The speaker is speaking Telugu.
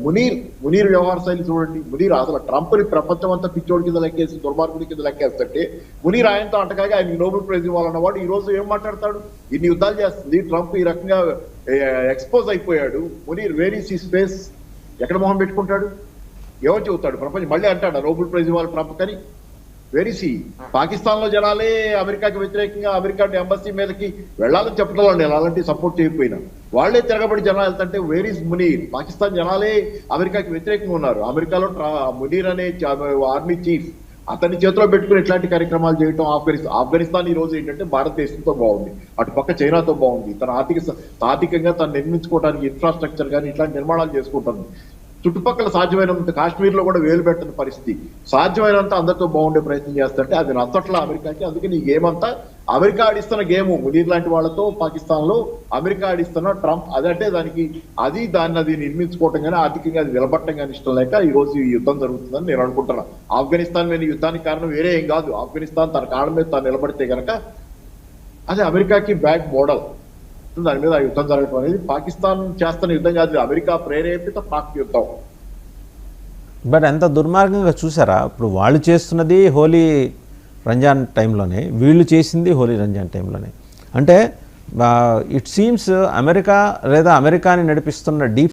మునీర్ వ్యవహార శైలి చూడండి. మునీర్ అసలు ట్రంప్ని ప్రపంచం అంతా పిచ్చోడి కింద లెక్కేసి దుర్మార్గుడి కింద లెక్కేస్తుంటే మునీర్ ఆయనతో అంటకాగా ఆయన నోబెల్ ప్రైజ్ ఇవ్వాలన్నవాడు ఈ రోజు ఏం మాట్లాడతాడు? ఇన్ని యుద్ధాలు చేస్తుంది ట్రంప్, ఈ రకంగా ఎక్స్పోజ్ అయిపోయాడు. Munir where is his space? ఎక్కడ మొహం పెట్టుకుంటాడు? ఎవరు చెబుతాడు? ప్రపంచం మళ్ళీ అంటాడు నోబెల్ ప్రైజ్ ఇవ్వాలి ట్రంప్ అని? వెరీసి పాకిస్తాన్ లో జనాలే అమెరికాకి వ్యతిరేకంగా అమెరికా ఎంబసీ మీదకి వెళ్ళాలని చెప్పడం వాళ్ళు అలాంటి సపోర్ట్ చేయకపోయినా వాళ్లే తిరగబడి జనాలు వెళ్తుంటే వేరీస్ మునీర్? పాకిస్తాన్ జనాలే అమెరికాకి వ్యతిరేకంగా ఉన్నారు. అమెరికాలో మునీర్ అనే ఆర్మీ చీఫ్ అతని చేతిలో పెట్టుకుని ఇట్లాంటి కార్యక్రమాలు చేయడం. ఆఫ్ఘనిస్తాన్ ఈ రోజు ఏంటంటే భారతదేశంతో బాగుంది, అటు పక్క చైనాతో బాగుంది, తన ఆర్థికంగా తను నిర్మించుకోవడానికి ఇన్ఫ్రాస్ట్రక్చర్ కానీ ఇట్లాంటి నిర్మాణాలు చేసుకుంటుంది. చుట్టుపక్కల సాధ్యమైనంత కాశ్మీర్ లో కూడా వేలు పెట్టని పరిస్థితి, సాధ్యమైనంత అందరితో బాగుండే ప్రయత్నం చేస్తుంటే అది నచ్చట్లా అమెరికాకి. అందుకని ఈ గేమ్ అంతా అమెరికా ఆడిస్తున్న గేము. మునీర్ లాంటి వాళ్ళతో పాకిస్తాన్ లో అమెరికా ఆడిస్తున్న ట్రంప్ అదంటే దాన్ని అది నిర్మించుకోవటం కానీ ఆర్థికంగా అది నిలబట్టం కానీ ఇష్టం లేక ఈ రోజు ఈ యుద్ధం జరుగుతుందని నేను అనుకుంటున్నాను. ఆఫ్ఘనిస్తాన్ మీద యుద్ధానికి కారణం వేరే ఏం కాదు. ఆఫ్ఘనిస్తాన్ తన కాళ్ళ మీద తాను నిలబడితే కనుక అది అమెరికాకి బ్యాక్ మోడల్. దాని మీద ఆ యుద్ధం జరగడం అనేది పాకిస్తాన్ చేస్తున్న యుద్ధం కాదు, అమెరికా ప్రేరేపిత పాక్ యుద్ధం. బట్ ఎంత దుర్మార్గంగా చూసారా? ఇప్పుడు వాళ్ళు చేస్తున్నది హోలీ రంజాన్ టైంలోనే, వీళ్ళు చేసింది హోలీ రంజాన్ టైంలోనే. అంటే ఇట్ సీమ్స్ అమెరికా లేదా అమెరికాని నడిపిస్తున్న డీప్